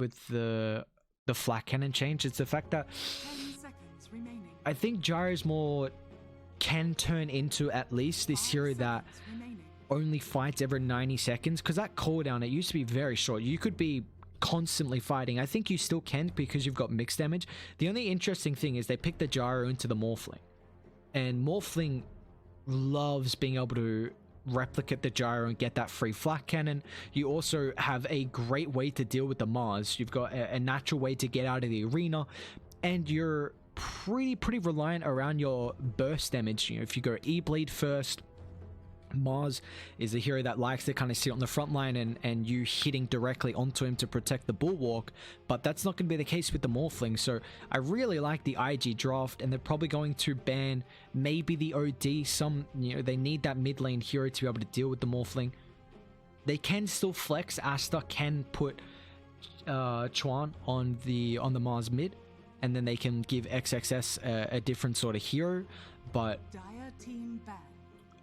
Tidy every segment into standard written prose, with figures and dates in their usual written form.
the flat cannon change. It's the fact that 10 seconds remaining. I think Gyro's more can turn into at least this 5 hero that seconds remaining. only fights every 90 seconds, because that cooldown, it used to be very short. You could be constantly fighting. I think you still can because you've got mixed damage. The only interesting thing is they picked the Gyro into the Morphling, and Morphling loves being able to replicate the Gyro and get that free flat cannon. You also have a great way to deal with the Mars. You've got a natural way to get out of the arena, and you're pretty reliant around your burst damage. You know, if you go E-Bleed first, Mars is a hero that likes to kind of sit on the front line and you hitting directly onto him to protect the bulwark, but that's not going to be the case with the Morphling. So I really like the IG draft, and they're probably going to ban maybe the OD. Some, you know, they need that mid lane hero to be able to deal with the Morphling. They can still flex. Aster can put Chuan on the Mars mid, and then they can give XXS a different sort of hero, but Dire team ban.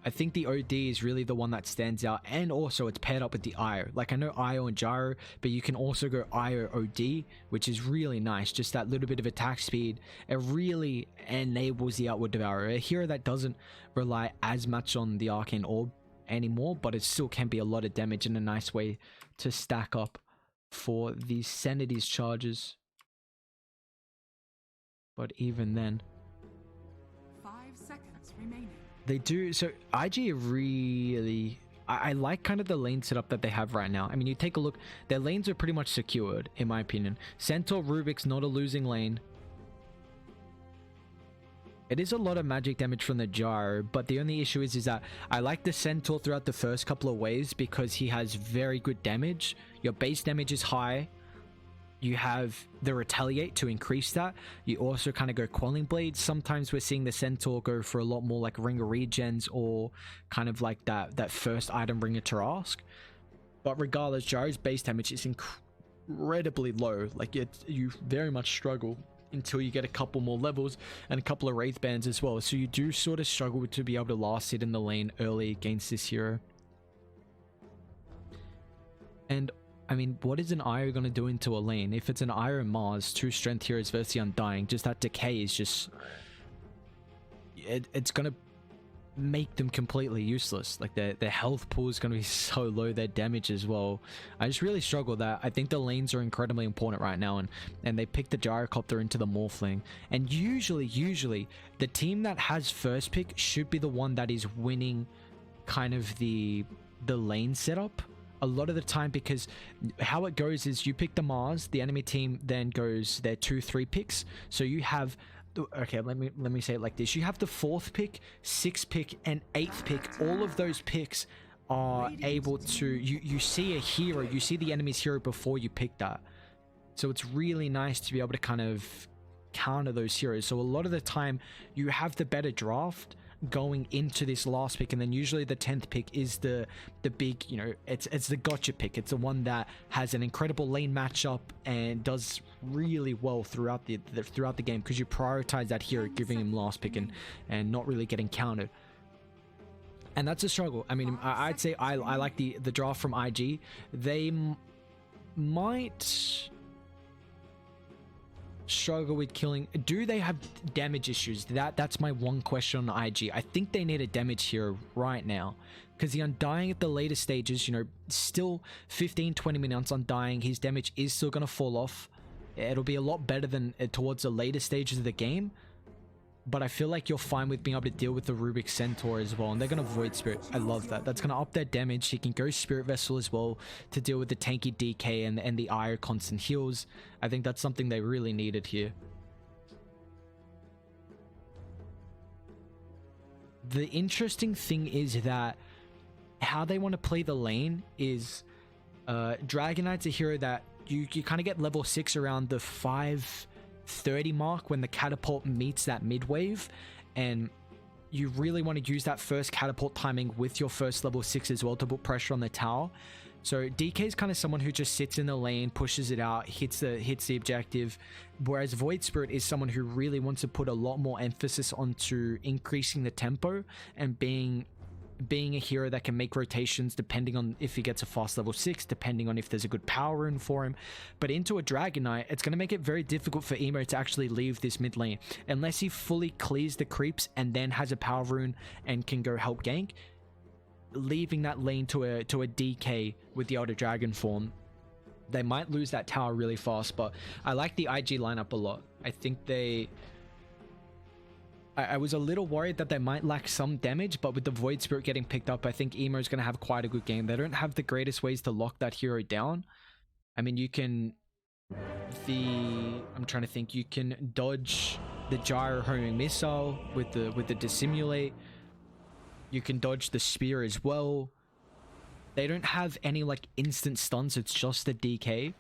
I think the OD is really the one that stands out, and also it's paired up with the IO. Like, I know IO and Gyro, but you can also go IO OD, which is really nice. Just that little bit of attack speed. It really enables the Outward Devourer, a hero that doesn't rely as much on the Arcane Orb anymore, but it still can be a lot of damage and a nice way to stack up for the Sanity's charges. But even then, 5 seconds remaining. they do. So IG really, I like kind of the lane setup that they have right now. I mean, you take a look, their lanes are pretty much secured in my opinion. Centaur Rubik's not a losing lane. It is a lot of magic damage from the Gyro, but the only issue is that I like the Centaur throughout the first couple of waves because he has very good damage. Your base damage is high. You have the Retaliate to increase that. You also kind of go Quelling Blade. Sometimes we're seeing the Centaur go for a lot more like Ring of Regens, or kind of like that first item Ring of Tarrasque. But regardless, Gyro's base damage is incredibly low. Like, you very much struggle until you get a couple more levels and a couple of Wraith Bands as well. So you do sort of struggle to be able to last it in the lane early against this hero. And I mean, what is an IO going to do into a lane? If it's an IO Mars, 2 strength heroes versus the Undying, just that decay is just... It's going to make them completely useless. Like, their health pool is going to be so low, their damage as well. I just really struggle with that. I think the lanes are incredibly important right now, and they picked the Gyrocopter into the Morphling. And usually, the team that has first pick should be the one that is winning kind of the lane setup a lot of the time, because how it goes is you pick the Mars, the enemy team then goes their 2-3 picks. So you have, okay, let me say it like this: you have the 4th pick, 6th pick, and 8th pick. All of those picks are able to, you see a hero, you see the enemy's hero before you pick that. So it's really nice to be able to kind of counter those heroes. So a lot of the time you have the better draft going into this last pick, and then usually the 10th pick is the big, you know, it's the gotcha pick. It's the one that has an incredible lane matchup and does really well throughout the game, because you prioritize that hero, giving him last pick and not really getting countered. And that's a struggle. I mean, I'd say I like the draft from IG. They might struggle with killing. Do they have damage issues? That's my one question on IG. I think they need a damage hero right now, because the Undying at the later stages, you know, still 15-20 minutes Undying, his damage is still going to fall off. It'll be a lot better than towards the later stages of the game, but I feel like you're fine with being able to deal with the Rubik Centaur as well. And they're going to Void Spirit. I love that. That's going to up their damage. He can go Spirit Vessel as well to deal with the tanky DK and the IO constant heals. I think that's something they really needed here. The interesting thing is that how they want to play the lane is Dragon Knight's a hero that you kind of get level 6 around the 530 mark when the catapult meets that mid wave, and you really want to use that first catapult timing with your first level 6 as well to put pressure on the tower. So DK is kind of someone who just sits in the lane, pushes it out, hits the objective, whereas Void Spirit is someone who really wants to put a lot more emphasis onto increasing the tempo and being being a hero that can make rotations depending on if he gets a fast level 6, depending on if there's a good power rune for him. But into a Dragon Knight, it's going to make it very difficult for Emo to actually leave this mid lane. Unless he fully clears the creeps and then has a power rune and can go help gank, leaving that lane to a DK with the Elder Dragon form, they might lose that tower really fast. But I like the IG lineup a lot. I think I was a little worried that they might lack some damage, but with the Void Spirit getting picked up, I think Emo is going to have quite a good game. They don't have the greatest ways to lock that hero down. I mean, you can... I'm trying to think. You can dodge the Gyro Homing Missile with the Dissimulate. You can dodge the Spear as well. They don't have any, like, instant stuns. It's just the DK.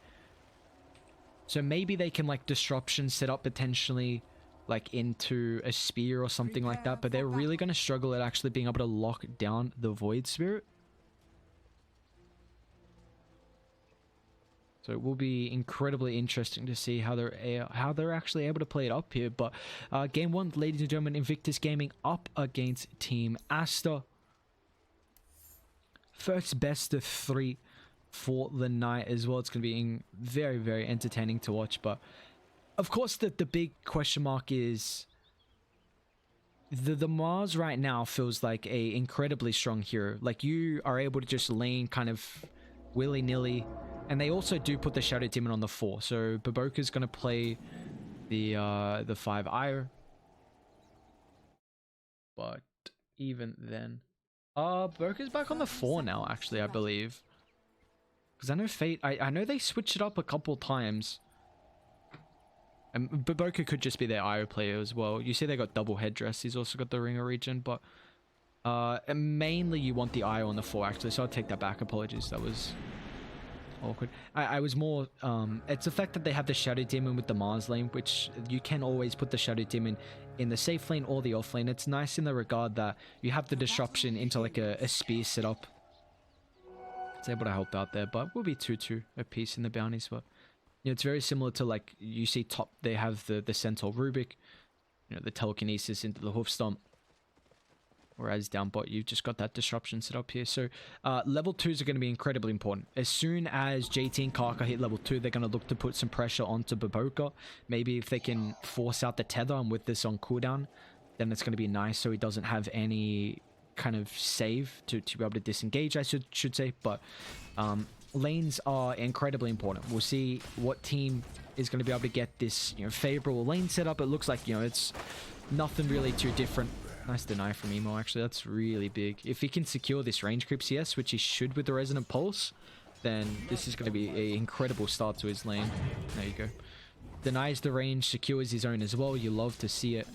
So maybe they can, like, Disruption set up potentially... like into a spear or something like that, but they're really going to struggle at actually being able to lock down the Void Spirit. So it will be incredibly interesting to see how they're actually able to play it up here. But game 1, ladies and gentlemen, Invictus Gaming up against Team Aster. First best of 3 for the night as well. It's going to be very, very entertaining to watch. But of course, the big question mark is the Mars right now feels like a incredibly strong hero. Like, you are able to just lane kind of willy-nilly, and they also do put the Shadow Demon on the 4. So Baboka's going to play the 5 Ire. But even then, Baboka's back on the 4 now, actually, I believe. Because I know Fate, I know they switched it up a couple times. And Baboka could just be their IO player as well. You see they got double headdress. He's also got the Ringer region, but mainly you want the IO on the 4, actually. So I'll take that back. Apologies, that was awkward. I was more... it's the fact that they have the Shadow Demon with the Mars lane, which you can always put the Shadow Demon in the safe lane or the off lane. It's nice in the regard that you have the disruption into like a spear setup. It's able to help out there, but we'll be 2-2 a piece in the bounties, but... You know, it's very similar to, like, you see top, they have the Centaur Rubik, you know, the telekinesis into the hoof stomp. Whereas down bot, you've just got that disruption set up here. So, level 2s are going to be incredibly important. As soon as JT and Kaka hit level 2, they're going to look to put some pressure onto Baboka. Maybe if they can force out the tether and with this on cooldown, then it's going to be nice so he doesn't have any kind of save to be able to disengage, I should say. But, lanes are incredibly important. We'll see what team is going to be able to get this, you know, favorable lane setup. It looks like, you know, it's nothing really too different. Nice deny from Emo, actually. That's really big. If he can secure this range creep CS, which he should with the Resonant Pulse, then this is going to be an incredible start to his lane. There you go. Denies the range, secures his own as well. You love to see it.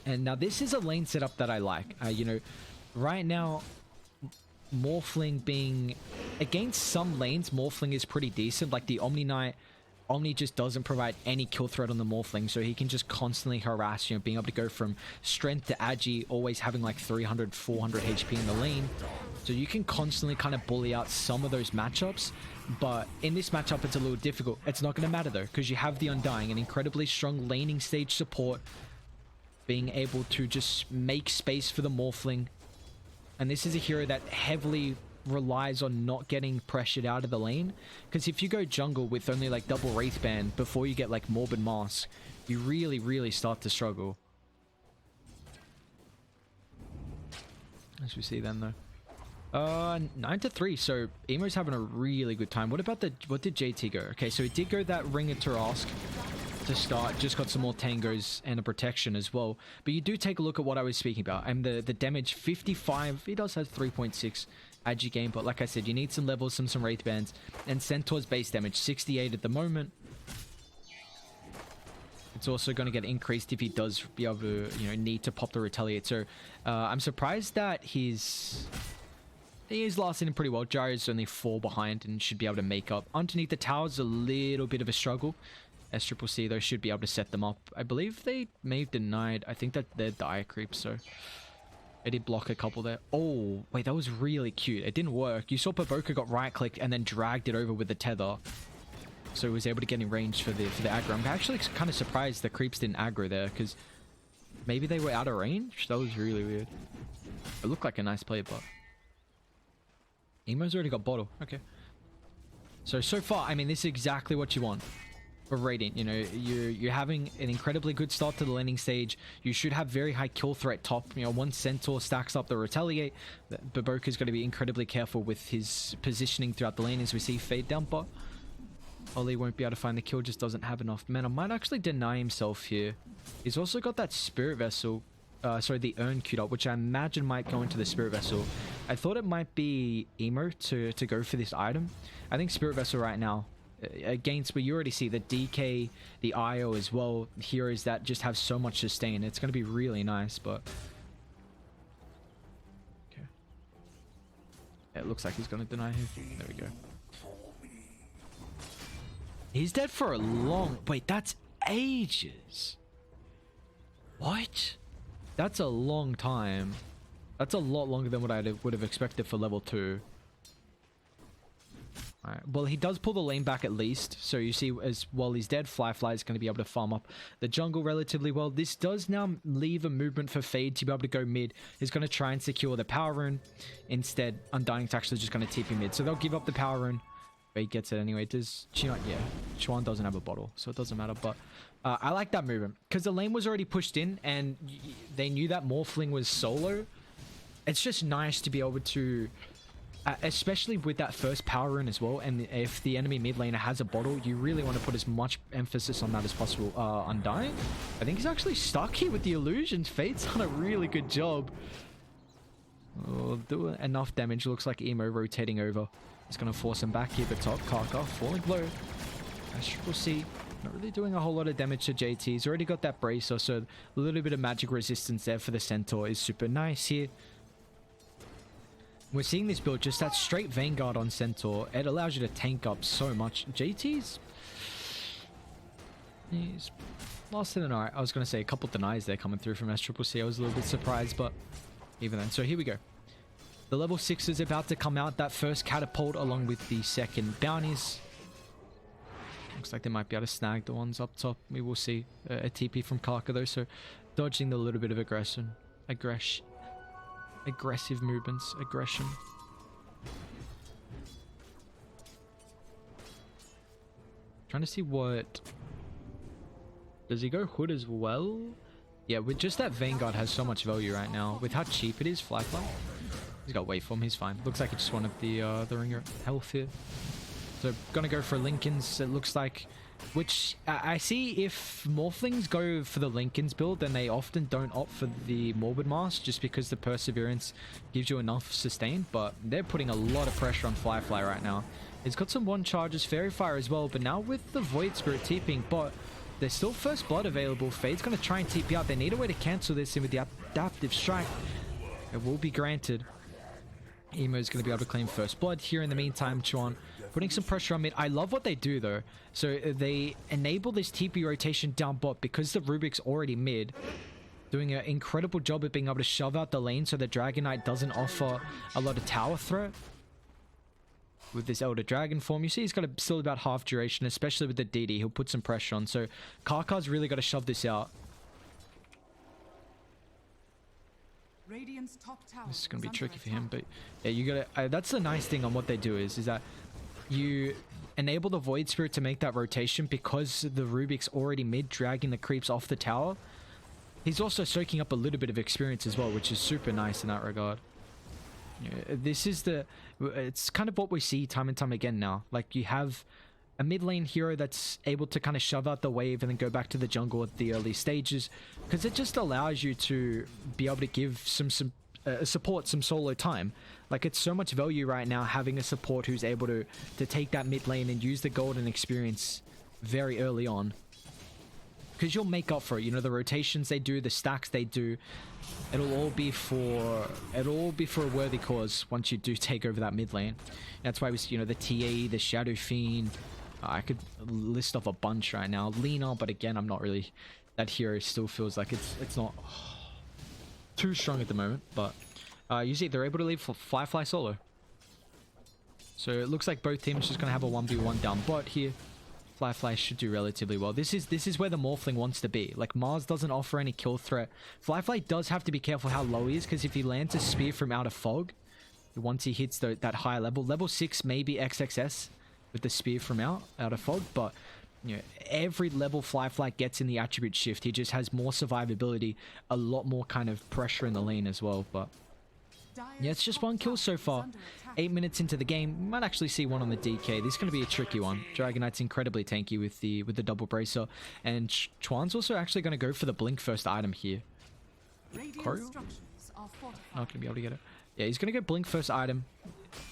And now this is a lane setup that I like. You know, right now... Morphling being against some lanes, Morphling is pretty decent. Like the Omni Knight, Omni just doesn't provide any kill threat on the Morphling, so he can just constantly harass, you know, being able to go from strength to agi, always having like 300 400 HP in the lane. So you can constantly kind of bully out some of those matchups, but in this matchup it's a little difficult. It's not going to matter though, because you have the Undying, an incredibly strong laning stage support, being able to just make space for the Morphling. And this is a hero that heavily relies on not getting pressured out of the lane. Because if you go jungle with only like double Wraithband before you get like Morbid Mask, you really, really start to struggle. As we see then though. 9-3, so Emo's having a really good time. What did JT go? Okay, so he did go that Ringer Tarask to start, just got some more tangos and a protection as well. But you do take a look at what I was speaking about, and the damage 55, he does have 3.6 agi game, but like I said, you need some levels, some Wraith Bands, and Centaur's base damage 68 at the moment. It's also going to get increased if he does be able to, you know, need to pop the Retaliate. So I'm surprised that he is lasting pretty well. Gyro's only 4 behind and should be able to make up. Underneath the tower's a little bit of a struggle. SCCC though should be able to set them up. I believe they may have denied. I think that they're dire creeps, so they did block a couple there. Oh, wait, that was really cute. It didn't work. You saw Baboka got right-clicked and then dragged it over with the tether. So he was able to get in range for the aggro. I'm actually kind of surprised the creeps didn't aggro there, because Maybe they were out of range? That was really weird. It looked like a nice play, but... Emo's already got bottle. Okay. So far, I mean, this is exactly what you want for Radiant. You know, you're having an incredibly good start to the laning stage. You should have very high kill threat top. You know, once Centaur stacks up the Retaliate, Baboka's got to be incredibly careful with his positioning throughout the lane as we see Fade down bot. Ollie won't be able to find the kill, just doesn't have enough mana. Might actually deny himself here. He's also got that Spirit Vessel, sorry, the Urn queued up, which I imagine might go into the Spirit Vessel. I thought it might be Emo to go for this item. I think Spirit Vessel right now, against, but you already see the DK, the IO as well, heroes that just have so much sustain. It's going to be really nice, but... Okay. Yeah, it looks like he's going to deny him. There we go. He's dead for a long... Wait, that's ages. What? That's a long time. That's a lot longer than what I would have expected for level 2. Alright, well, he does pull the lane back at least. So you see, as while he's dead, Fly is going to be able to farm up the jungle relatively well. This does now leave a movement for Fade to be able to go mid. He's going to try and secure the power rune. Instead, Undying's actually just going to TP mid. So they'll give up the power rune. He gets it anyway. Does Chinon? Yeah, Chuan doesn't have a bottle, so it doesn't matter. But I like that movement because the lane was already pushed in, and they knew that Morphling was solo. It's just nice to be able to, especially with that first power rune as well. And if the enemy mid laner has a bottle, you really want to put as much emphasis on that as possible. Undying, I think he's actually stuck here with the illusions. Fate's done a really good job. Oh, do enough damage. Looks like Emo rotating over. It's going to force him back here, but top Karka falling low. Triple C not really doing a whole lot of damage to JT. He's already got that bracer, so a little bit of magic resistance there for the Centaur is super nice here. We're seeing this build, just that straight Vanguard on Centaur. It allows you to tank up so much. JT's... He's lost in an art. I was going to say a couple denies there coming through from Triple C. I was a little bit surprised, but even then. So here we go. The level 6 is about to come out. That first catapult along with the second bounties. Looks like they might be able to snag the ones up top. We will see a TP from Karka though. So dodging the little bit of aggressive movements. Aggression. Trying to see what... Does he go Hood as well? Yeah, with just that Vanguard has so much value right now. With how cheap it is, Fly. He's got waveform, he's fine. Looks like he just wanted the ringer health here. So gonna go for Lincolns, it looks like. Which I see if Morphlings go for the Lincolns build, then they often don't opt for the Morbid Mask just because the Perseverance gives you enough sustain. But they're putting a lot of pressure on Fly right now. He's got some one charges, Fairy Fire as well, but now with the Void Spirit TPing, but there's still First Blood available. Fade's gonna try and TP out. They need a way to cancel this in with the Adaptive Strike. It will be granted. Emo's going to be able to claim First Blood here. In the meantime, Chuan putting some pressure on mid. I love what they do though. So they enable this TP rotation down bot because the Rubik's already mid, doing an incredible job of being able to shove out the lane so the Dragon Knight doesn't offer a lot of tower threat. With this Elder Dragon form, you see he's got still about half duration, especially with the DD. He'll put some pressure on. So Karka's really got to shove this out. Radiant's top tower This is going to be tricky for him, but yeah, you gotta... that's the nice thing on what they do is that you enable the Void Spirit to make that rotation because the Rubik's already mid, dragging the creeps off the tower. He's also soaking up a little bit of experience as well, which is super nice in that regard. Yeah, this is the... It's kind of what we see time and time again now. Like, you have a mid lane hero that's able to kind of shove out the wave and then go back to the jungle at the early stages, because it just allows you to be able to give some support some solo time. Like, it's so much value right now having a support who's able to take that mid lane and use the golden experience very early on, because you'll make up for it. You know, the rotations they do, the stacks they do, it'll all be for a worthy cause once you do take over that mid lane. That's why we see, you know, the TA, the Shadow Fiend. I could list off a bunch right now. Lena, but again, I'm not really... That hero still feels like it's not too strong at the moment. But you see, they're able to leave for Fly solo. So it looks like both teams just going to have a 1v1 down bot here. Fly should do relatively well. This is where the Morphling wants to be. Like, Mars doesn't offer any kill threat. Fly does have to be careful how low he is, because if he lands a spear from out of fog, once he hits that higher level 6 maybe XXS with the spear from out of fog, but you know, every level Fly gets in the attribute shift, he just has more survivability, a lot more kind of pressure in the lane as well. But yeah, it's just 1 kill so far. 8 minutes into the game, we might actually see one on the DK. This is going to be a tricky one. Dragonite's incredibly tanky with the double bracer, and Chuan's also actually going to go for the blink first item here. Choreo? Not going to be able to get it. Yeah, he's going to go blink first item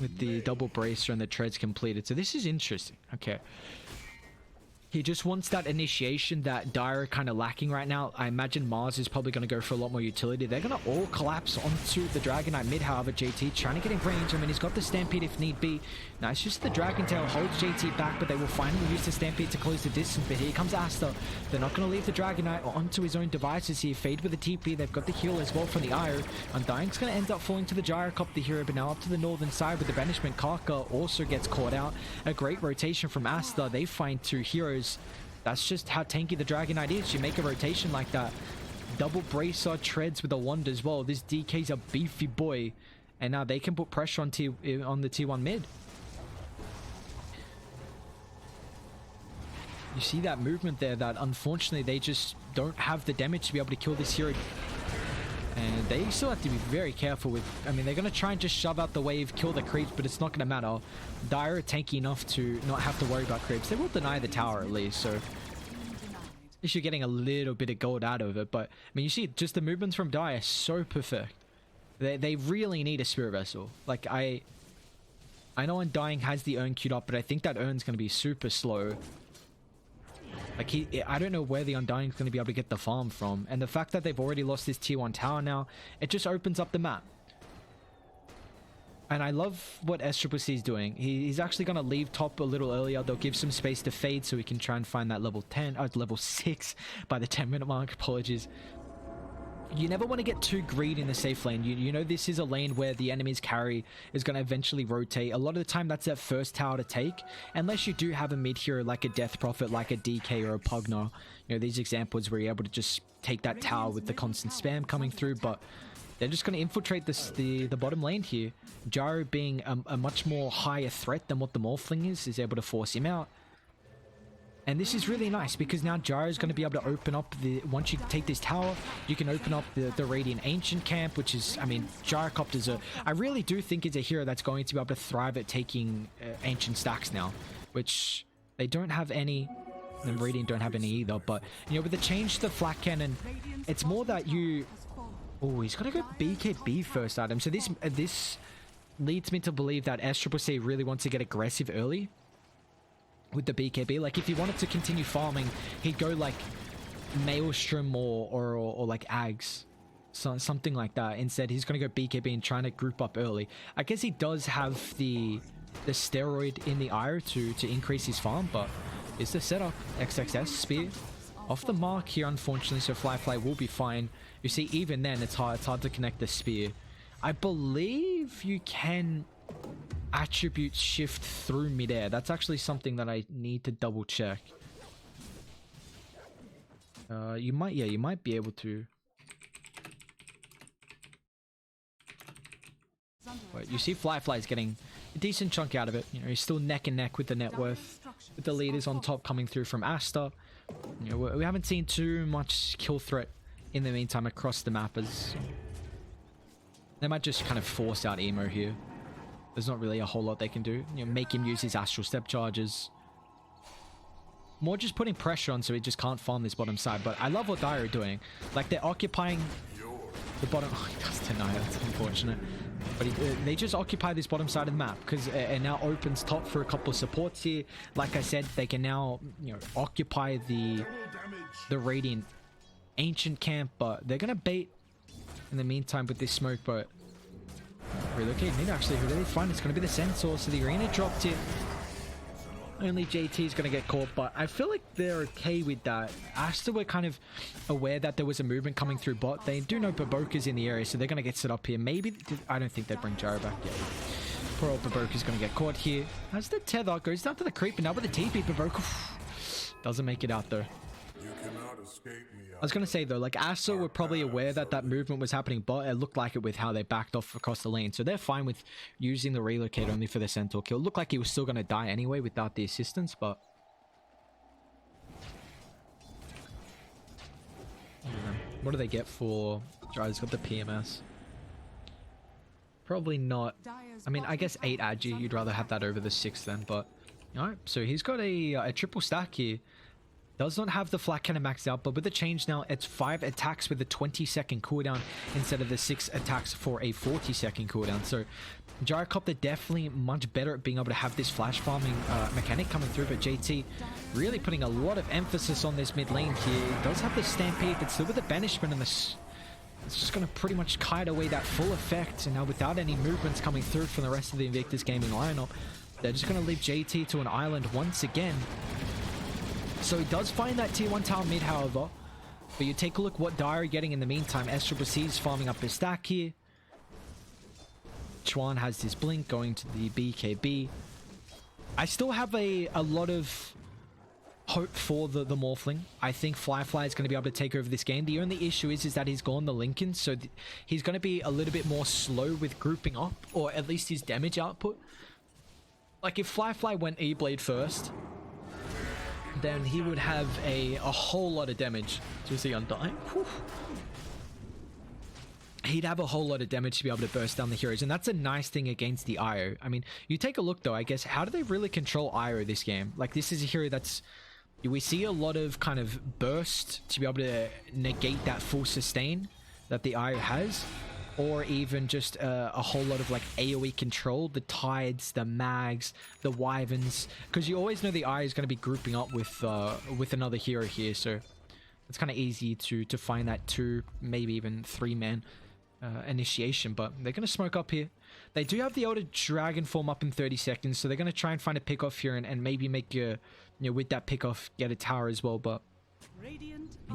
with the double bracer and the treads completed. So this is interesting. Okay. He just wants that initiation that Dire are kind of lacking right now. I imagine Mars is probably going to go for a lot more utility. They're going to all collapse onto the Dragonite mid, however. JT trying to get in range. I mean, he's got the Stampede if need be. Now, it's just the Dragon Tail holds JT back, but they will finally use the Stampede to close the distance. But here comes Aster. They're not going to leave the Dragonite onto his own devices here. Fade with the TP. They've got the heal as well from the Io. Undying's going to end up falling to the Gyrocopter here, but now up to the northern side with the Banishment. Karka also gets caught out. A great rotation from Aster. They find 2 heroes. That's just how tanky the Dragonite is. You make a rotation like that. Double bracer treads with a wand as well. This DK's a beefy boy. And now they can put pressure on the T1 mid. You see that movement there, that unfortunately they just don't have the damage to be able to kill this hero. And they still have to be very careful with... I mean, they're going to try and just shove out the wave, kill the creeps, but it's not going to matter. Dire are tanky enough to not have to worry about creeps. They will deny the tower at least, so... at least you're getting a little bit of gold out of it. But, I mean, you see, just the movements from Dire are so perfect. They really need a Spirit Vessel. Like, I know Undying has the urn queued up, but I think that urn's going to be super slow. Like, I don't know where the Undying's going to be able to get the farm from. And the fact that they've already lost this tier 1 tower now, it just opens up the map. And I love what SCCC is doing. He's actually going to leave top a little earlier. They'll give some space to fade so we can try and find that level 6 by the 10-minute mark. Apologies. You never want to get too greedy in the safe lane. You know this is a lane where the enemy's carry is going to eventually rotate. A lot of the time that's that first tower to take. Unless you do have a mid hero like a Death Prophet, like a DK or a Pugner. You know, these examples where you're able to just take that tower with the constant spam coming through. But they're just going to infiltrate the bottom lane here. Gyro being a much more higher threat than what the Morphling is able to force him out. And this is really nice because now Gyro is going to be able to open up once you take this tower, you can open up the Radiant Ancient camp, which is, I mean, Gyrocopter's I really do think it's a hero that's going to be able to thrive at taking Ancient stacks now, which they don't have any, and Radiant don't have any either. But, you know, with the change to the Flak Cannon, it's more that you... Oh, he's got to go BKB first item. So this leads me to believe that SCCC really wants to get aggressive early with the BKB. Like, if he wanted to continue farming, he'd go like Maelstrom or like Ags, something like that. Instead, he's going to go BKB and trying to group up early. I guess he does have the steroid in the ire to increase his farm, but it's the setup. XXS spear off the mark here, unfortunately, so Fly will be fine. You see, even then it's hard to connect the spear. I believe you can attribute shift through midair. That's actually something that I need to double check. You might be able to. But you see Fly is getting a decent chunk out of it. You know, he's still neck and neck with the net worth, with the leaders on top coming through from Aster. You know, we haven't seen too much kill threat in the meantime across the map, as they might just kind of force out Emo here. There's not really a whole lot they can do. You know, make him use his astral step charges. More just putting pressure on so he just can't farm this bottom side. But I love what Dire are doing. Like, they're occupying the bottom... Oh, he does deny. That's unfortunate. But they just occupy this bottom side of the map because it now opens top for a couple of supports here. Like I said, they can now, you know, occupy the Radiant Ancient camp, but they're gonna bait in the meantime with this smoke. But relocate mid, actually, really fun. It's gonna be the Centaur, so the arena dropped it. Only JT is going to get caught, but I feel like they're okay with that. Aster were kind of aware that there was a movement coming through bot. They do know Baboka's in the area, so they're going to get set up here. Maybe... I don't think they'd bring Gyro back yet. Poor old Baboka's going to get caught here. As the tether goes down to the creep, and now with the TP, Baboka... Doesn't make it out though. You cannot escape me. I was gonna say though, like Aster were probably aware that that movement was happening, but it looked like it with how they backed off across the lane. So they're fine with using the relocate only for the Centaur kill. It looked like he was still gonna die anyway without the assistance, but what do they get for? He's got the PMS. Probably not. I mean, I guess 8 agi. You'd rather have that over the 6 then, but alright. So he's got a triple stack here. Does not have the flat cannon maxed out, but with the change now, it's 5 attacks with a 20-second cooldown instead of the 6 attacks for a 40-second cooldown. So Gyrocopter definitely much better at being able to have this flash farming mechanic coming through, but JT really putting a lot of emphasis on this mid lane here. He does have the Stampede, but still with the Banishment and this, it's just going to pretty much kite away that full effect. And now without any movements coming through from the rest of the Invictus Gaming lineup, they're just going to leave JT to an island once again. So he does find that tier 1 tower mid, however. But you take a look what Dire are getting in the meantime. SCC's farming up his stack here. Chuan has his blink going to the BKB. I still have a lot of hope for the Morphling. I think Fly is going to be able to take over this game. The only issue is that he's gone the Lincoln, so he's going to be a little bit more slow with grouping up, or at least his damage output. Like if Fly went E-Blade first, then he would have a whole lot of damage. Do you see Undying? Whew. He'd have a whole lot of damage to be able to burst down the heroes, and that's a nice thing against the IO. I mean, you take a look though, I guess, how do they really control IO this game? Like, this is a hero that's... We see a lot of kind of burst to be able to negate that full sustain that the IO has, or even just a whole lot of like AoE control, the Tides, the Mags, the Wyverns, because you always know the IO is going to be grouping up with another hero here, so it's kind of easy to find that 2, maybe even 3-man initiation. But they're going to smoke up here. They do have the Elder Dragon form up in 30 seconds, so they're going to try and find a pick off here and maybe make a, you know, with that pick off, get a tower as well. But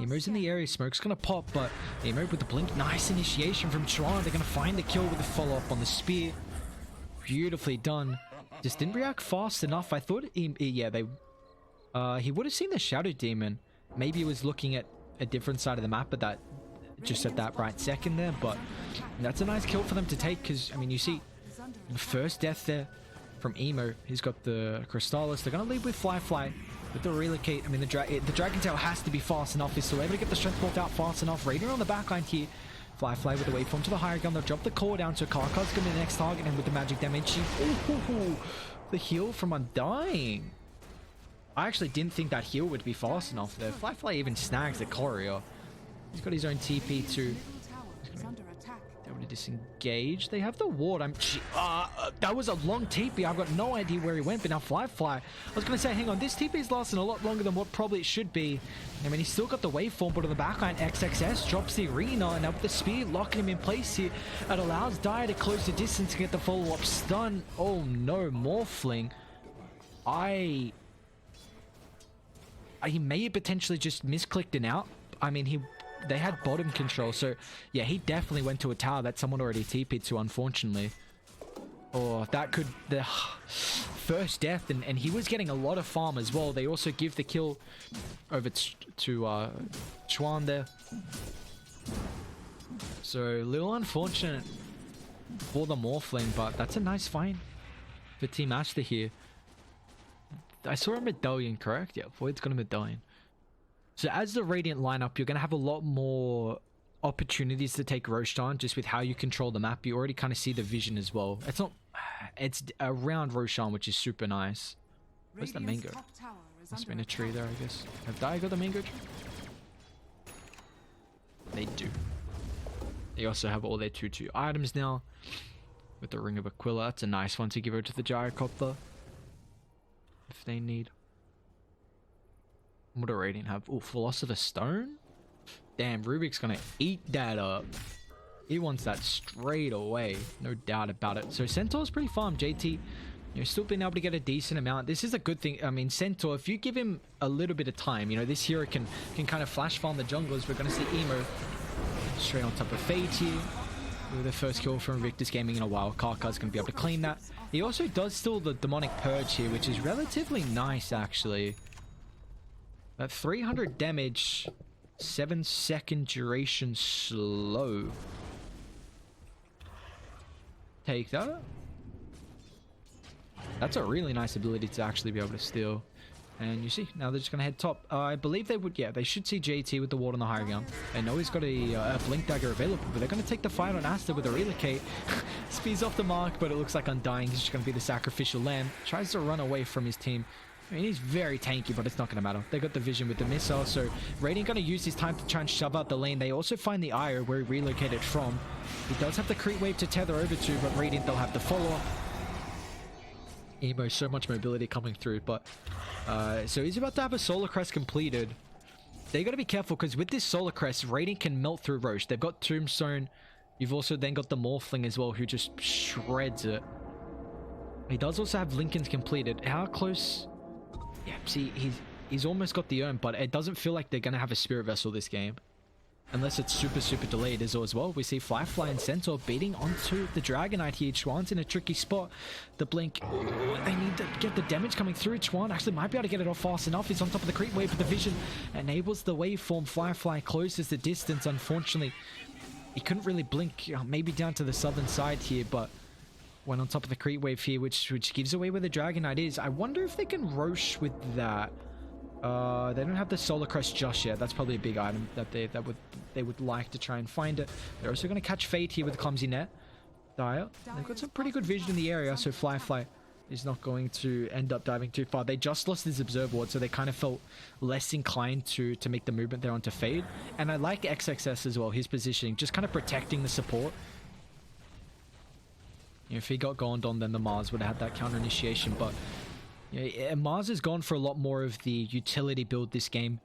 Emo's in the area, smoke's going to pop, but Emo with the blink, nice initiation from Chuan. They're going to find the kill with a follow up on the spear. Beautifully done. Just didn't react fast enough. I thought, he would have seen the Shadow Demon. Maybe he was looking at a different side of the map at that, just at that right second there, but that's a nice kill for them to take, because, I mean, you see the first death there from Emo. He's got the Crystallis. They're going to lead with Fly with the relocate. I mean, the Dragon Tail has to be fast enough. He's still able to get the strength bolt out fast enough. Raider on the backline here. Fly with the waveform to the higher gun. They'll drop the core down, so Karka's going to be the next target, and with the magic damage, the heal from Undying. I actually didn't think that heal would be fast enough there. Fly even snags the courier. He's got his own TP too. They able to disengage. They have the ward. That was a long TP. I've got no idea where he went, but now Fly. I was going to say, hang on, this TP is lasting a lot longer than what probably it should be. I mean, he's still got the waveform, but on the backline, XXS drops the arena, and now with the spear locking him in place here, it allows Dire to close the distance to get the follow-up stun. Oh no, Morphling. He may have potentially just misclicked and out. I mean, they had bottom control, so yeah, he definitely went to a tower that someone already TP'd to, unfortunately. Or that could... the first death, and he was getting a lot of farm as well. They also give the kill over to Chuan there. So a little unfortunate for the Morphling, but that's a nice fight for Team Aster here. I saw a medallion, correct? Yeah, Void's got a medallion. So as the Radiant lineup, you're going to have a lot more opportunities to take Roshan just with how you control the map. You already kind of see the vision as well. It's around Roshan, which is super nice. Where's the mango? Must be in a tree there, I guess. Have Dai got the mango tree? They do. They also have all their 2/2 items now. With the Ring of Aquila. That's a nice one to give over to the Gyrocopter if they need. What do Radiant have? Oh, Philosopher's Stone? Damn, Rubik's gonna eat that up. He wants that straight away. No doubt about it. So Centaur's pretty farm. JT, you're still being able to get a decent amount. This is a good thing. I mean, Centaur, if you give him a little bit of time, you know, this hero can kind of flash farm the junglers. We're gonna see Emo straight on top of Fade here. With the first kill from Invictus Gaming in a while. Karka's going to be able to claim that. He also does still the Demonic Purge here, which is relatively nice, actually. That 300 damage, 7-second duration slow. Take that. That's a really nice ability to actually be able to steal. And you see, now they're just going to head top. I believe they would, yeah, they should see JT with the ward on the high ground. I know he's got a blink dagger available, but they're going to take the fight on Aster with a relocate. Speeds off the mark, but it looks like Undying is just going to be the sacrificial lamb. Tries to run away from his team. I mean, he's very tanky, but it's not going to matter. They got the vision with the missile, so Radiant going to use his time to try and shove out the lane. They also find the IO where he relocated from. He does have the creep wave to tether over to, but Radiant, they'll have the follow-up. Emo, so much mobility coming through, but so he's about to have a Solar Crest completed. They got to be careful because with this Solar Crest, Radiant can melt through Roche. They've got Tombstone. You've also then got the Morphling as well, who just shreds it. He does also have Lincoln's completed. How close? Yeah, see, he's almost got the urn, but it doesn't feel like they're gonna have a Spirit Vessel this game. Unless it's super delayed as well. We see Firefly and Centaur beating onto the Dragonite here. Chuan's in a tricky spot. The blink. Ooh, they need to get the damage coming through. Chuan actually might be able to get it off fast enough. He's on top of the creep wave, but the vision enables the waveform. Firefly closes the distance. Unfortunately, he couldn't really blink. Maybe down to the southern side here, but went on top of the creep wave here, which gives away where the Dragonite is. I wonder if they can Roche with that. They don't have the Solar Crest just yet. That's probably a big item that they would like to try and find it. They're also going to catch Fade here with the Clumsy Net. Dire. They've got some pretty good vision in the area, so Firefly is not going to end up diving too far. They just lost his Observe Ward, so they kind of felt less inclined to make the movement there onto Fade. And I like XXS as well, his positioning, just kind of protecting the support. You know, if he got Gondon, then the Mars would have had that counter initiation, but yeah, Mars has gone for a lot more of the utility build this game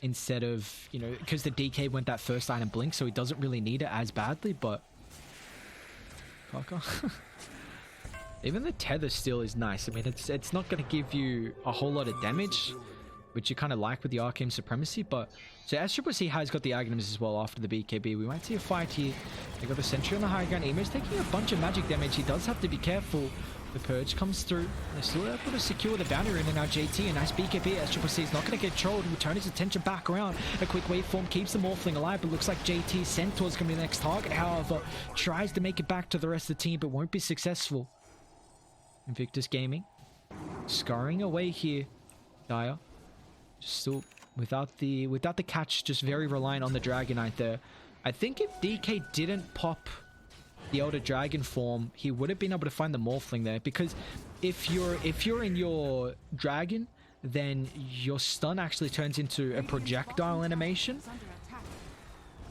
instead of, you know, because the DK went that first item blink, so he doesn't really need it as badly, but even the tether still is nice. I mean, it's not going to give you a whole lot of damage, which you kind of like with the Arcane Supremacy, but so SCC has got the Aghanims as well after the BKB. We might see a fight here. They got the Sentry on the high ground. Emo's taking a bunch of magic damage. He does have to be careful. The Purge comes through. They're still able to secure the boundary ring, and now JT, a nice BKB. SCC is not going to get trolled. He will turn his attention back around. A quick waveform keeps the Morphling alive, but looks like JT Centaur is going to be the next target. However, tries to make it back to the rest of the team, but won't be successful. Invictus Gaming scurrying away here. Dire just still without the catch, just very reliant on the Dragonite there. I think if DK didn't pop the Elder Dragon form, he would have been able to find the Morphling there, because if you're in your Dragon, then your stun actually turns into a projectile animation.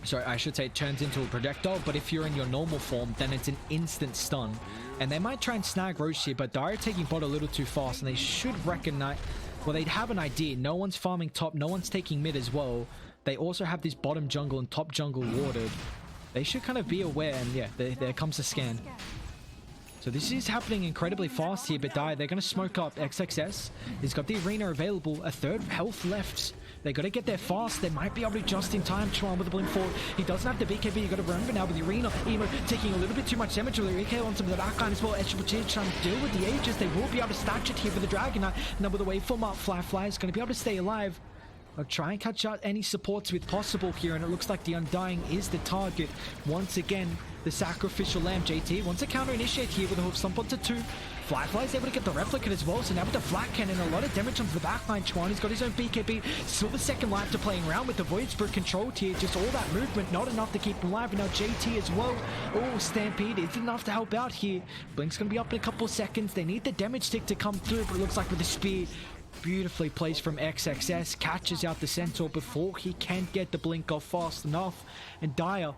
Sorry, I should say it turns into a projectile, but if you're in your normal form, then it's an instant stun. And they might try and snag Roche here, but Dire taking bot a little too fast, and they should recognize, well, they'd have an idea. No one's farming top, no one's taking mid as well. They also have this bottom jungle and top jungle warded. They should kind of be aware, and yeah, there comes the scan. So this is happening incredibly fast here, but Dire, they're going to smoke up XXS. He's got the arena available, a third health left. They got to get there fast. They might be able to just in time. Chuan with the blink forward. He doesn't have the BKB. You got to remember now with the arena. Emo taking a little bit too much damage with the EK onto the backline as well. SCC trying to deal with the Aegis. They will be able to statch it here for the Dragonite. Now with the waveform up, Firefly is going to be able to stay alive. I'll try and catch out any supports with possible here, and it looks like the Undying is the target. Once again, the Sacrificial Lamb. JT wants to counter-initiate here with a hoof stomp onto 2. Firefly is able to get the replicate as well, so now with the flat cannon, a lot of damage onto the backline. Chuan, he's got his own BKB, still the second life to playing around with the Void Spirit controlled here. Just all that movement, not enough to keep him alive, and now JT as well. Oh, Stampede is enough to help out here. Blink's going to be up in a couple of seconds. They need the damage stick to come through, but it looks like with the spear, beautifully placed from XXS, catches out the Centaur before he can get the blink off fast enough. And Dire,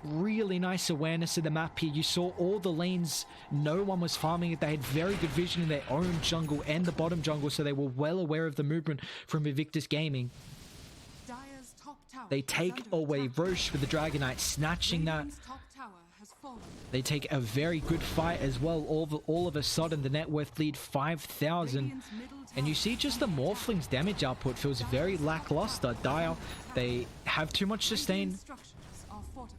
really nice awareness of the map here. You saw all the lanes, no one was farming it. They had very good vision in their own jungle and the bottom jungle, so they were well aware of the movement from Invictus Gaming. They take away Roche with the Dragonite, snatching that. They take a very good fight as well. All of a sudden, the net worth lead 5,000. And you see just the Morphling's damage output feels very lackluster. Dire, they have too much sustain.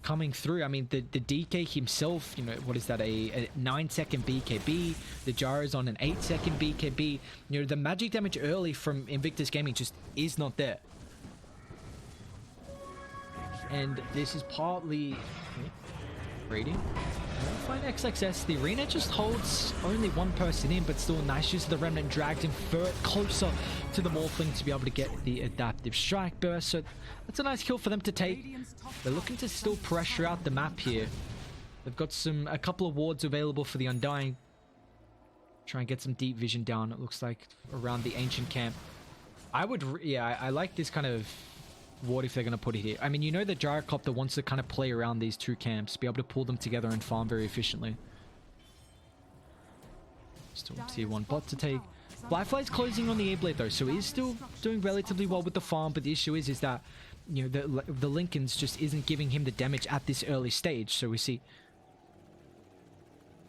coming through. I mean, the DK himself, you know, what is that, a 9-second BKB? The Gyro's on an 8-second BKB. You know, the magic damage early from Invictus Gaming just is not there. And this is partly rating. Find XXS. The arena just holds only one person in, but still a nice use of the Remnant dragged him closer to the Morphling to be able to get the adaptive strike burst. So that's a nice kill for them to take. They're looking to still pressure out the map here. They've got a couple of wards available for the Undying. Try and get some deep vision down, it looks like, around the ancient camp. I like this kind of ward if they're going to put it here. I mean, you know, the Gyrocopter wants to kind of play around these two camps, be able to pull them together and farm very efficiently. Still tier 1 bot to take. Flyfly's closing on the A-Blade though, so he's still doing relatively well with the farm, but the issue is that, you know, the Linken's just isn't giving him the damage at this early stage. So we see,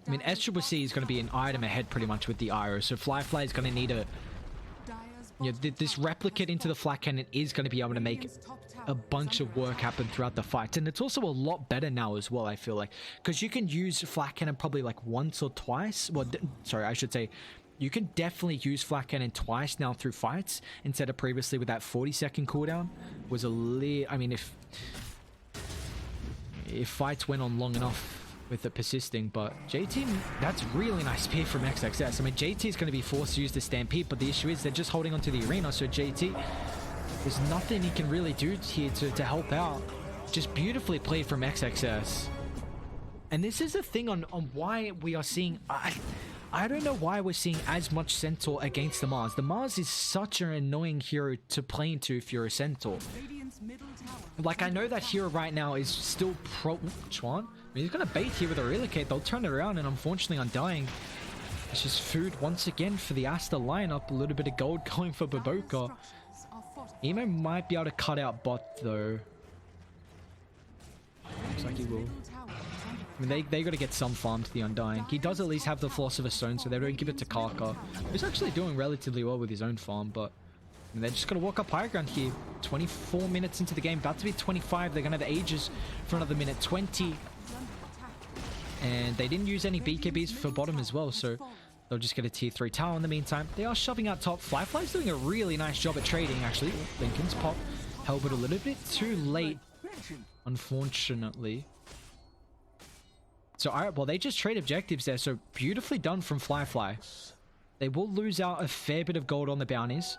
I mean, SCC is going to be an item ahead pretty much with the Iroh, so Flyfly is going to need this replicate into the flat cannon is going to be able to make a bunch of work happen throughout the fight. And it's also a lot better now as well, I feel like, because you can use flat cannon probably like once or twice. Well, sorry, I should say you can definitely use flat cannon twice now through fights instead of previously with that 40-second cooldown. Was a little, I mean, if fights went on long enough with it persisting. But JT, that's really nice spear from XXS. I mean, JT is going to be forced to use the Stampede, but the issue is they're just holding onto the arena, so JT, there's nothing he can really do here to help out. Just beautifully played from XXS. And this is the thing on why we are seeing, I don't know why we're seeing as much Centaur against the Mars. The Mars is such an annoying hero to play into if you're a Centaur. Like, I know that hero right now is still Chuan? I mean, he's going to bait here with a relocate. They'll turn it around, and unfortunately Undying. It's just food once again for the Aster lineup. A little bit of gold going for Baboka. Emo might be able to cut out bot, though. Looks like he will. I mean, they got to get some farm to the Undying. He does at least have the Philosopher's Stone, so they don't give it to Kaka, who's actually doing relatively well with his own farm, but they're just going to walk up high ground here. 24 minutes into the game, about to be 25. They're going to have Aegis for another minute 20. And they didn't use any BKBs for bottom as well, so they'll just get a tier 3 tower in the meantime. They are shoving out top. Flyfly's doing a really nice job at trading, actually. Linken's pop held it a little bit too late, unfortunately. So, alright, well, they just trade objectives there, so beautifully done from Flyfly. They will lose out a fair bit of gold on the bounties,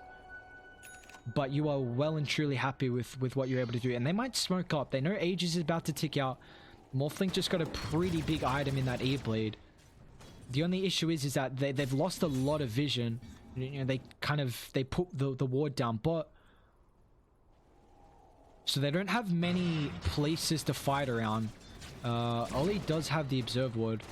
but you are well and truly happy with what you're able to do. And they might smoke up. They know Aegis is about to tick out. Morphling just got a pretty big item in that E-Blade. The only issue is that they've lost a lot of vision. You know, they put the ward down, but so they don't have many places to fight around. Ollie does have the observe ward.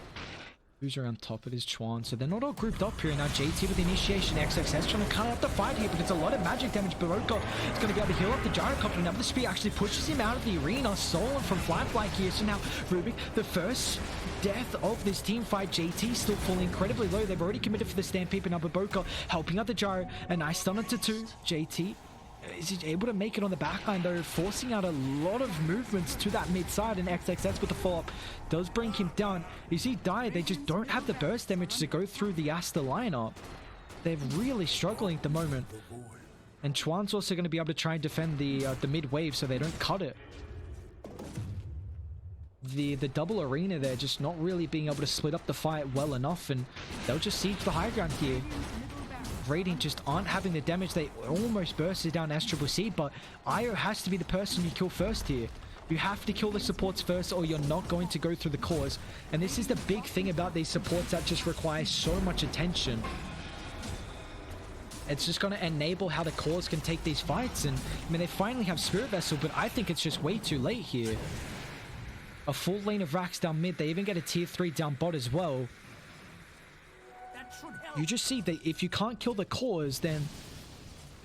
Who's around top? It is Chuan. So they're not all grouped up here. Now JT with initiation. XXS trying to cut out the fight here, but it's a lot of magic damage. Baroka is going to be able to heal up the Gyrocopter. Now the spear actually pushes him out of the arena. Stolen from Flyfly here. So now Rubik, the first death of this team fight. JT still falling incredibly low. They've already committed for the Stampede, but now Baboka helping out the Gyro. A nice stun onto 2. JT, is he able to make it on the backline though, forcing out a lot of movements to that mid side, and XXS with the follow-up does bring him down. You see Die, they just don't have the burst damage to go through the Aster lineup. They're really struggling at the moment. And Chuan's also going to be able to try and defend the mid wave so they don't cut it. The double arena there just not really being able to split up the fight well enough, and they'll just siege the high ground here. Radiant just aren't having the damage. They almost bursted down SCC, but Io has to be the person you kill first here. You have to kill the supports first, or you're not going to go through the cores. And this is the big thing about these supports that just requires so much attention. It's just going to enable how the cores can take these fights. And I mean, they finally have Spirit Vessel, but I think it's just way too late here. A full lane of racks down mid. They even get a tier 3 down bot as well. You just see that if you can't kill the cores, then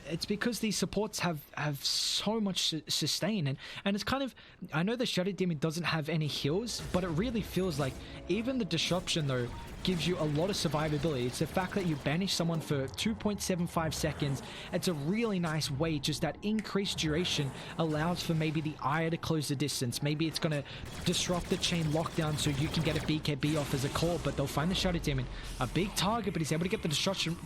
it's because these supports have so much sustain, and it's kind of, I know the Shadow Demon doesn't have any heals, but it really feels like even the disruption though gives you a lot of survivability. It's the fact that you banish someone for 2.75 seconds. It's a really nice way. Just that increased duration allows for maybe the Ire to close the distance. Maybe it's going to disrupt the chain lockdown so you can get a BKB off as a core, but they'll find the Shadow Demon. A big target, but he's able to get the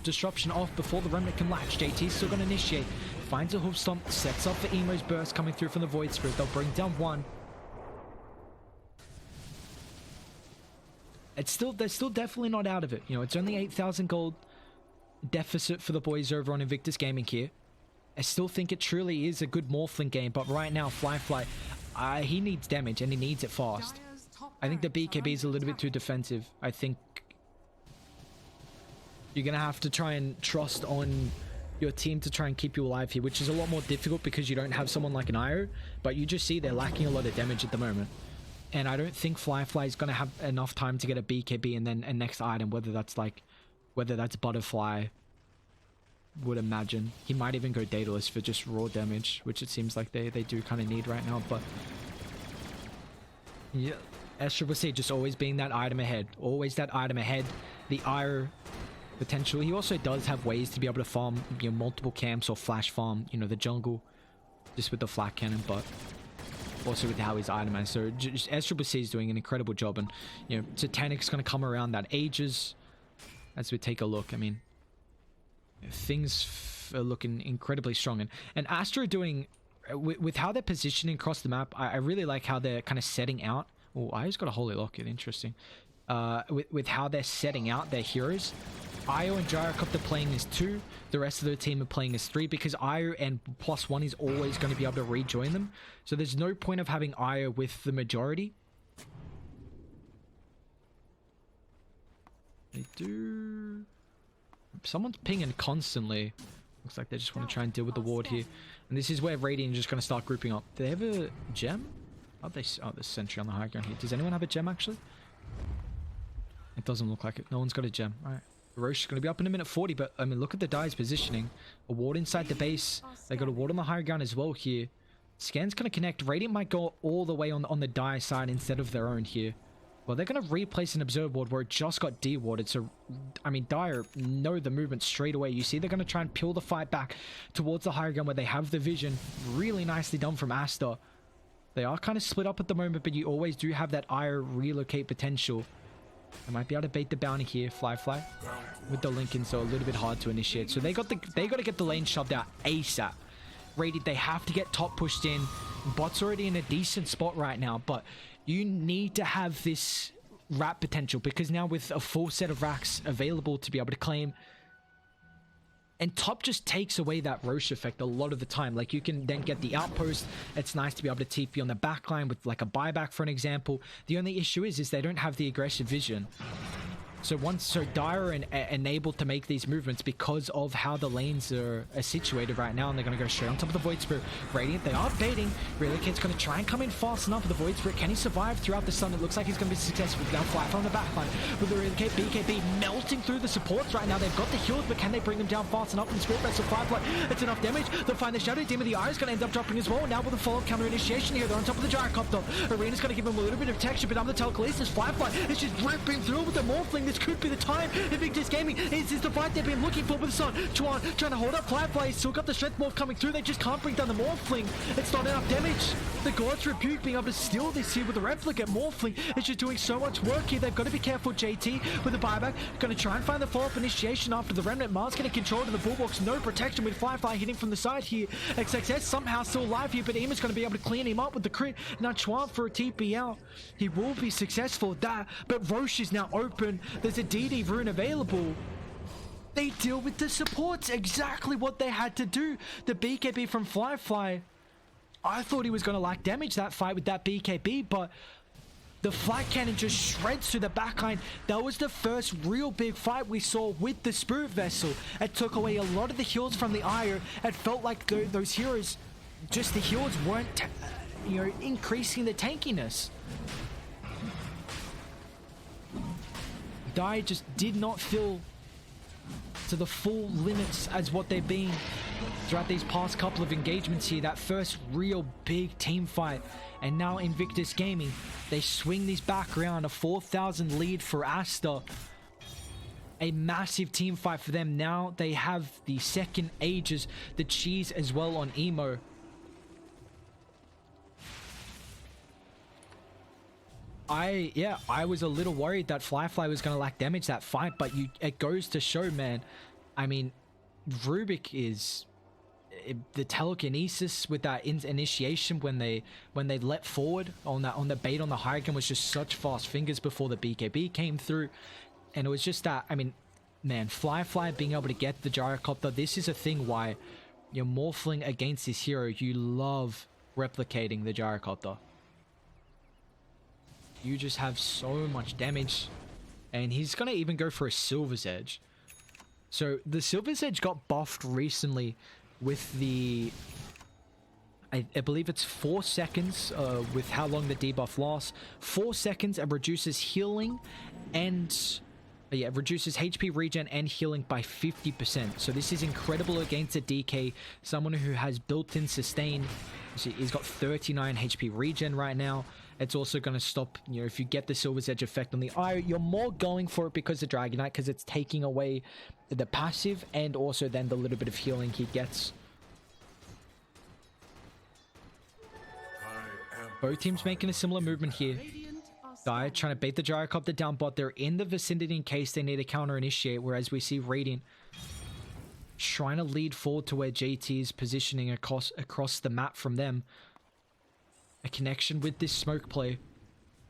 disruption off before the Remnant can latch. JT's still going to initiate. Finds a hoof stomp, sets up for Emo's burst coming through from the Void Spirit. They'll bring down one. They're still definitely not out of it. You know, it's only 8,000 gold deficit for the boys over on Invictus Gaming here. I still think it truly is a good Morphling game, but right now, Fly, he needs damage and he needs it fast. I think the BKB is a little bit too defensive. I think you're going to have to try and trust on your team to try and keep you alive here, which is a lot more difficult because you don't have someone like an Io, but you just see they're lacking a lot of damage at the moment. And I don't think Fly is going to have enough time to get a BKB and then a next item, whether that's Butterfly, would imagine. He might even go Daedalus for just raw damage, which it seems like they do kind of need right now. But yeah, SCC just always being that item ahead. Always that item ahead. The Ire potential. He also does have ways to be able to farm, you know, multiple camps or flash farm, you know, the jungle just with the flat cannon, but also with how he's itemized. So just SCC is doing an incredible job, and you know, Titanic's going to come around that ages as we take a look. I mean, things are looking incredibly strong, and Aster are doing with how they're positioning across the map. I really like how they're kind of setting out. Oh, I just got a Holy Locket. Interesting. With how they're setting out their heroes. Io and Gyrocopter playing as 2. The rest of the team are playing as 3 because Io and +1 is always going to be able to rejoin them. So there's no point of having Io with the majority. They do... Someone's pinging constantly. Looks like they just want to try and deal with the ward here. And this is where Radiant is just going to start grouping up. Do they have a gem? Oh, there's Sentry on the high ground here. Does anyone have a gem, actually? It doesn't look like it. No one's got a gem. Alright. Roche is going to be up in a minute 40, but I mean, look at the Dive's positioning. A ward inside the base. They got a ward on the higher ground as well here. Scan's going to connect. Radiant might go all the way on the Dire side instead of their own here. Well, they're going to replace an Observe ward where it just got dewarded. So, I mean, Dire know the movement straight away. You see they're going to try and peel the fight back towards the higher ground where they have the vision. Really nicely done from Aster. They are kind of split up at the moment, but you always do have that Ire relocate potential. They might be able to bait the bounty here, Fly, with the Lincoln, so a little bit hard to initiate. So they got to get the lane shoved out ASAP. Radiant, they have to get top pushed in. Bot's already in a decent spot right now, but you need to have this wrap potential because now with a full set of racks available to be able to claim, and top just takes away that Roche effect a lot of the time. Like, you can then get the outpost. It's nice to be able to TP on the backline with like a buyback, for an example. The only issue is they don't have the aggressive vision. So Dire are enabled to make these movements because of how the lanes are situated right now, and they're going to go straight on top of the Void Spirit. Radiant, they are baiting. Relocate's going to try and come in fast enough with the Void Spirit. Can he survive throughout the stun? It looks like he's going to be successful. Now Fly from the backline with the Relocate. BKB melting through the supports right now. They've got the heals, but can they bring them down fast enough? And Spirit Vessel Firefly, it's enough damage. They'll find the Shadow Demon. The Eye is going to end up dropping as well. Now with a follow-up counter initiation here, they're on top of the Gyrocopter. Arena's going to give him a little bit of protection, but I'm the Telekinesis. Firefly is just ripping through with the Morphling. This could be the time. Invictus Gaming is the fight they've been looking for with the Sun. Chuan trying to hold up Firefly. He's still got the Strength Morph coming through. They just can't bring down the Morphling. It's not enough damage. The God's Rebuke being able to steal this here with the Replicate Morphling. It's just doing so much work here. They've got to be careful. JT with the buyback. Going to try and find the follow-up initiation after the Remnant. Mars getting control of the Bulwarks. No protection with Firefly hitting from the side here. XXS somehow still alive here, but Eamon's going to be able to clean him up with the crit. Now Chuan for a TP out. He will be successful at that, but Roche is now open. There's a DD rune available. They deal with the supports, exactly what they had to do. The BKB from Fly. I thought he was going to lack damage that fight with that BKB, but the flat cannon just shreds through the backline. That was the first real big fight we saw with the Spirit Vessel. It took away a lot of the heals from the Ire. It felt like those heroes, just the heals weren't, increasing the tankiness. Dire just did not feel to the full limits as what they've been throughout these past couple of engagements here. That first real big team fight. And now Invictus Gaming, they swing these back around. A 4,000 lead for Aster. A massive team fight for them. Now they have the second Aegis, the cheese as well on Emo. I was a little worried that Firefly was going to lack damage that fight, but it goes to show, man. I mean, Rubik is the telekinesis with that initiation when they let forward on the bait on the high gun was just such fast fingers before the BKB came through, and it was just that. I mean, man, Firefly being able to get the gyrocopter. This is a thing why you're morphling against this hero. You love replicating the gyrocopter. You just have so much damage. And he's going to even go for a Silver's Edge. So the Silver's Edge got buffed recently with the... I believe it's 4 seconds with how long the debuff lasts. 4 seconds, it reduces healing and... yeah, it reduces HP regen and healing by 50%. So this is incredible against a DK. Someone who has built-in sustain. So he's got 39 HP regen right now. It's also going to stop, you know, if you get the Silver's Edge effect on the eye, you're more going for it because of Dragonite, because it's taking away the passive and also then the little bit of healing he gets. Both teams making a similar movement here. Guy trying to bait the gyrocopter down bot. They're in the vicinity in case they need a counter initiate, whereas we see Radiant trying to lead forward to where JT is positioning across the map from them. A connection with this smoke play.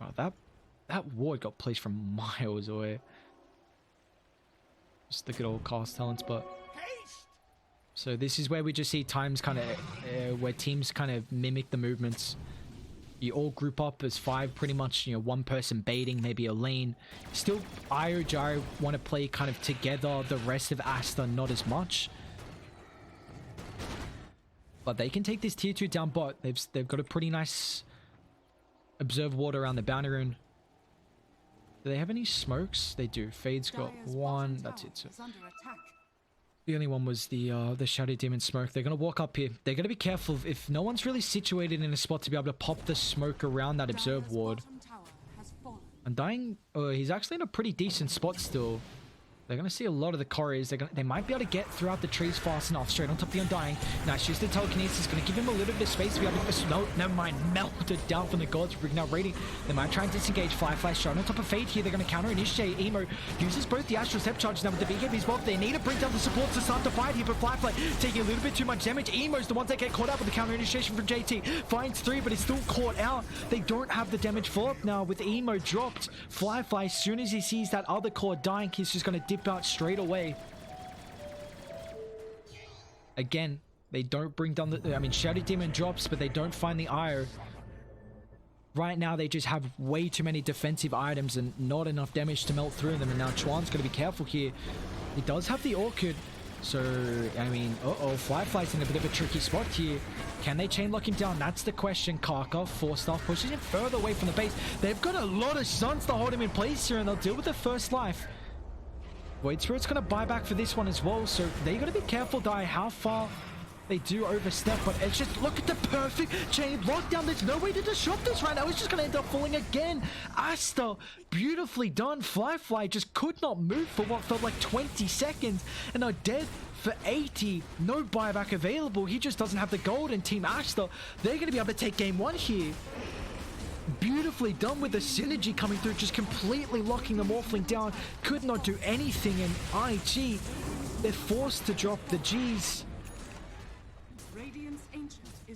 Wow, that ward got placed from miles away. Just the good old cast talents, but... So this is where we just see times kind of... where teams kind of mimic the movements. You all group up as 5, pretty much, you know, one person baiting, maybe a lane. Still, Io, Gyro want to play kind of together. The rest of Aster, not as much. But they can take this tier 2 down bot. They've got a pretty nice observe ward around the bounty rune. Do they have any smokes? They do. Fade's got one. That's it. So the only one was the Shadow Demon smoke. They're going to walk up here. They're going to be careful if no one's really situated in a spot to be able to pop the smoke around that observe ward. Undying, he's actually in a pretty decent spot still. They're going to see a lot of the couriers. They might be able to get throughout the trees fast enough. Straight on top of the Undying. Nice use the telekinesis. Going to give him a little bit of space to be able to... No, never mind. Melted down from the gods. Bringing out Rating. They might try and disengage. Firefly straight on top of Fade here. They're going to counter initiate. Emo uses both the Astral Step Charges now with the BKBs both. They need to bring down the supports to start the fight here. But Firefly taking a little bit too much damage. Emo's the ones that get caught out with the counter initiation from JT. Finds 3, but he's still caught out. They don't have the damage follow-up now with Emo dropped. Firefly, as soon as he sees that other core dying, he's just going to dip out straight away. Again, they don't bring down the... I mean, Shadow Demon drops, but they don't find the Ire. Right now, they just have way too many defensive items and not enough damage to melt through them. And now Chuan's going to be careful here. He does have the Orchid. So, I mean, Firefly's in a bit of a tricky spot here. Can they chain lock him down? That's the question. Karka, 4-star, pushes him further away from the base. They've got a lot of stuns to hold him in place here, and they'll deal with the first life. Void Spirit's going to buy back for this one as well, so they got to be careful, Dai, how far they do overstep, but it's just, look at the perfect chain lockdown. There's no way to disrupt this right now. It's just going to end up falling again. Aster, beautifully done. Firefly just could not move for what felt like 20 seconds and are dead for 80. No buyback available. He just doesn't have the gold, and Team Aster, they're going to be able to take game 1 here. Beautifully done with the synergy coming through, just completely locking the Morphling down. Could not do anything, and IG, they're forced to drop the Gs.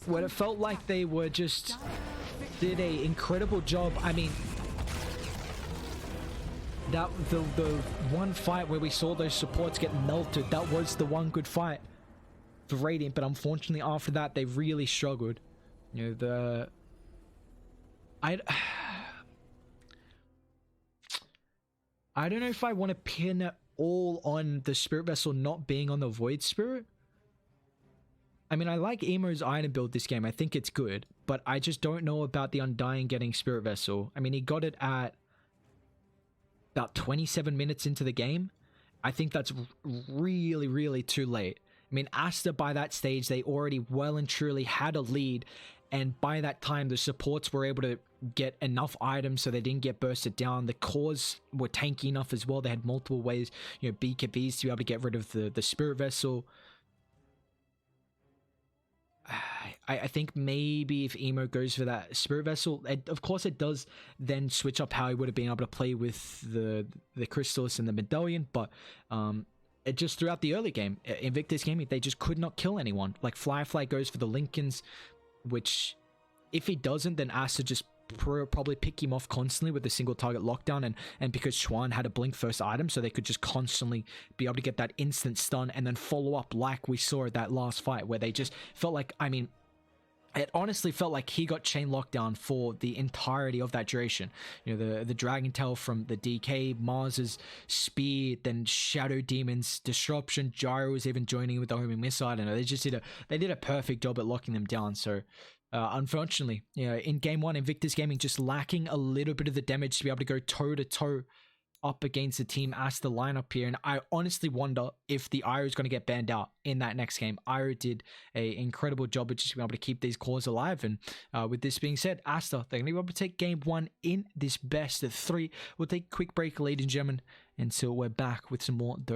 When it felt like they were just did a incredible job. I mean, that the one fight where we saw those supports get melted, that was the one good fight for Radiant, but unfortunately after that they really struggled. You know, I don't know if I want to pin it all on the Spirit Vessel not being on the Void Spirit. I mean, I like Emo's item build this game. I think it's good, but I just don't know about the Undying getting Spirit Vessel. I mean, he got it at about 27 minutes into the game. I think that's really, really too late. I mean, Aster by that stage, they already well and truly had a lead, and by that time, the supports were able to get enough items so they didn't get bursted down. The cores were tanky enough as well. They had multiple ways, BKBs to be able to get rid of the spirit vessel. I think maybe if Emo goes for that spirit vessel, of course it does then switch up how he would have been able to play with the crystals and the medallion, but it just throughout the early game, Invictus Gaming, they just could not kill anyone. Like Firefly goes for the Lincolns, which if he doesn't, then Aster just probably pick him off constantly with a single target lockdown, and because Schwan had a blink first item, so they could just constantly be able to get that instant stun and then follow up like we saw at that last fight where they just felt like, I mean, it honestly felt like he got chain lockdown for the entirety of that duration. The Dragon Tail from the DK, Mars's speed, then Shadow Demon's disruption, Gyro was even joining with the homing missile. I don't know, they did a perfect job at locking them down. So unfortunately, in game one, Invictus Gaming just lacking a little bit of the damage to be able to go toe to toe up against the Team Aster lineup here, and I honestly wonder if the Iroh is going to get banned out in that next game. Iroh did an incredible job of just being able to keep these cores alive, and with this being said, Aster, they're going to be able to take game one in this best of 3. We'll take a quick break, ladies and gentlemen, until we're back with some more Dota.